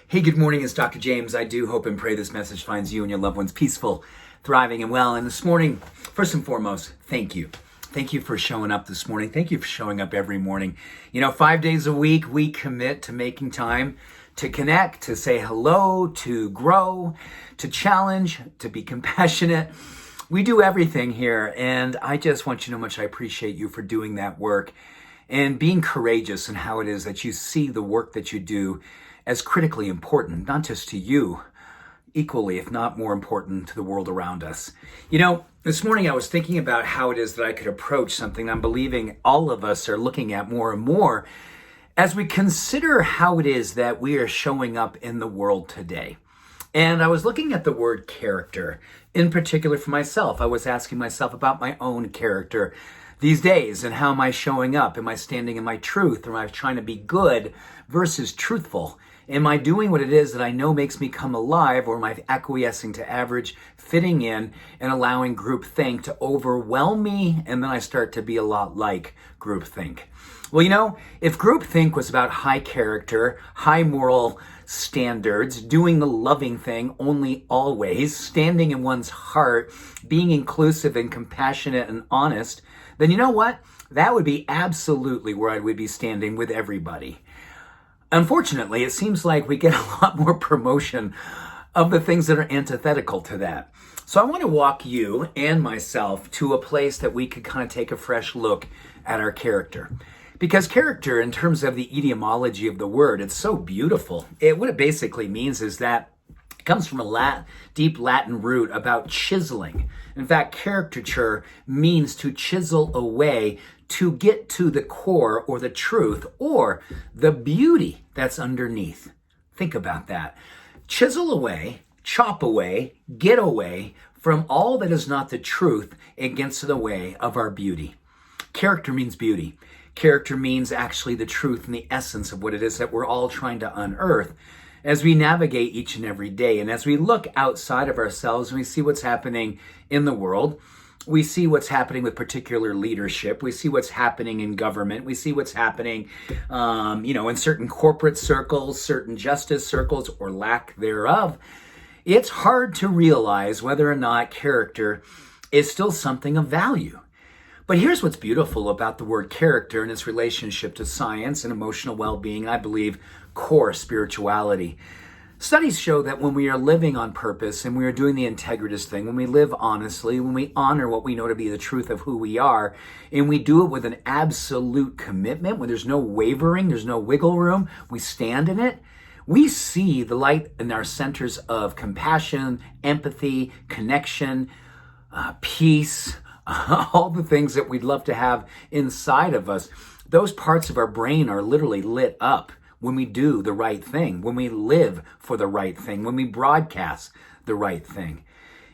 Hey, good morning. It's Dr. James. I do hope and pray this message finds you and your loved ones peaceful, thriving, and well. And this morning, first and foremost, thank you. Thank you for showing up this morning. Thank you for showing up every morning. 5 days a week, we commit to making time to connect, to say hello, to grow, to challenge, to be compassionate. We do everything here, and I just want you to know how much I appreciate you for doing that work and being courageous in how it is that you see the work that you do as critically important, not just to you, equally, if not more important, to the world around us. This morning I was thinking about how it is that I could approach something I'm believing all of us are looking at more and more as we consider how it is that we are showing up in the world today. And I was looking at the word character, in particular for myself. I was asking myself about my own character these days and how am I showing up? Am I standing in my truth? Or am I trying to be good versus truthful? Am I doing what it is that I know makes me come alive, or am I acquiescing to average, fitting in, and allowing groupthink to overwhelm me, and then I start to be a lot like groupthink? Well, if groupthink was about high character, high moral standards, doing the loving thing only always, standing in one's heart, being inclusive and compassionate and honest, then you know what? That would be absolutely where I would be standing with everybody. Unfortunately, it seems like we get a lot more promotion of the things that are antithetical to that. So I want to walk you and myself to a place that we could kind of take a fresh look at our character. Because character, in terms of the Idiomology of the word, it's so beautiful. What it basically means is that it comes from a deep Latin root about chiseling. In fact, caricature means to chisel away, to get to the core or the truth or the beauty that's underneath. Think about that. Chisel away, chop away, get away from all that is not the truth against the way of our beauty. Character means beauty. Character means actually the truth and the essence of what it is that we're all trying to unearth as we navigate each and every day. And as we look outside of ourselves and we see what's happening in the world, we see what's happening with particular leadership. We see what's happening in government. We see what's happening, in certain corporate circles, certain justice circles, or lack thereof. It's hard to realize whether or not character is still something of value. But here's what's beautiful about the word character and its relationship to science and emotional well-being, I believe, core spirituality. Studies show that when we are living on purpose and we are doing the integritous thing, when we live honestly, when we honor what we know to be the truth of who we are, and we do it with an absolute commitment, when there's no wavering, there's no wiggle room, we stand in it, we see the light in our centers of compassion, empathy, connection, peace, all the things that we'd love to have inside of us. Those parts of our brain are literally lit up when we do the right thing, when we live for the right thing, when we broadcast the right thing.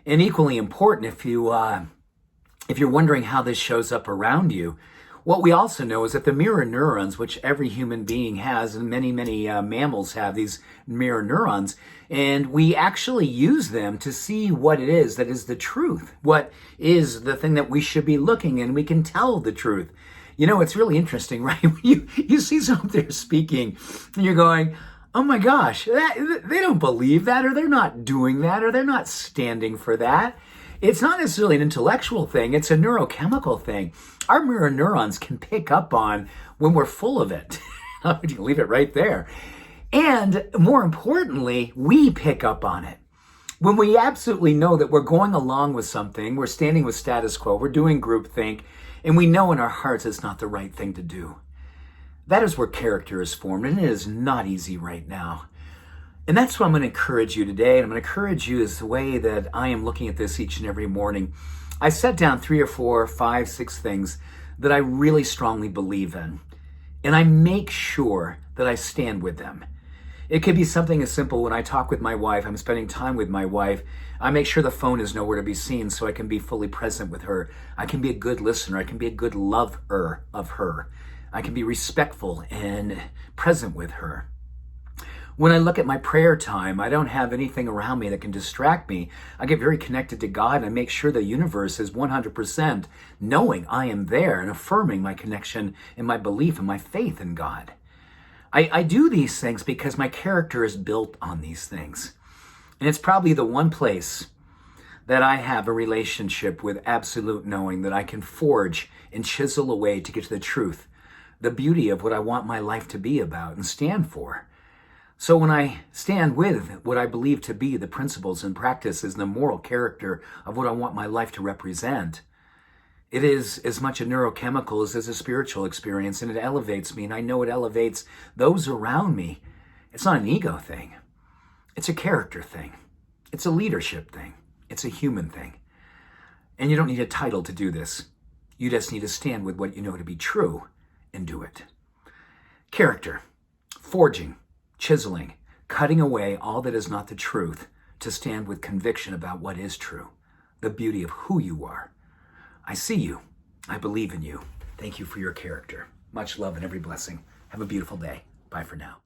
And equally important, if you're wondering how this shows up around you, what we also know is that the mirror neurons, which every human being has, and many mammals have these mirror neurons, and we actually use them to see what it is that is the truth, what is the thing that we should be looking, and we can tell the truth. It's really interesting, right? You see someone there speaking, and you're going, oh my gosh, they don't believe that, or they're not doing that, or they're not standing for that. It's not necessarily an intellectual thing, it's a neurochemical thing. Our mirror neurons can pick up on when we're full of it. You can leave it right there. And more importantly, we pick up on it. When we absolutely know that we're going along with something, we're standing with status quo, we're doing groupthink, and we know in our hearts it's not the right thing to do. That is where character is formed, and it is not easy right now. And that's what I'm going to encourage you today, and I'm going to encourage you is the way that I am looking at this each and every morning. I set down 3 or 4, 5, 6 things that I really strongly believe in, and I make sure that I stand with them. It could be something as simple when I talk with my wife, I'm spending time with my wife, I make sure the phone is nowhere to be seen so I can be fully present with her. I can be a good listener. I can be a good lover of her. I can be respectful and present with her. When I look at my prayer time, I don't have anything around me that can distract me. I get very connected to God and I make sure the universe is 100% knowing I am there and affirming my connection and my belief and my faith in God. I do these things because my character is built on these things. And it's probably the one place that I have a relationship with absolute knowing that I can forge and chisel away to get to the truth, the beauty of what I want my life to be about and stand for. So when I stand with what I believe to be the principles and practices and the moral character of what I want my life to represent, it is as much a neurochemical as a spiritual experience, and it elevates me, and I know it elevates those around me. It's not an ego thing. It's a character thing. It's a leadership thing. It's a human thing. And you don't need a title to do this. You just need to stand with what you know to be true and do it. Character, forging, chiseling, cutting away all that is not the truth to stand with conviction about what is true, the beauty of who you are. I see you. I believe in you. Thank you for your character. Much love and every blessing. Have a beautiful day. Bye for now.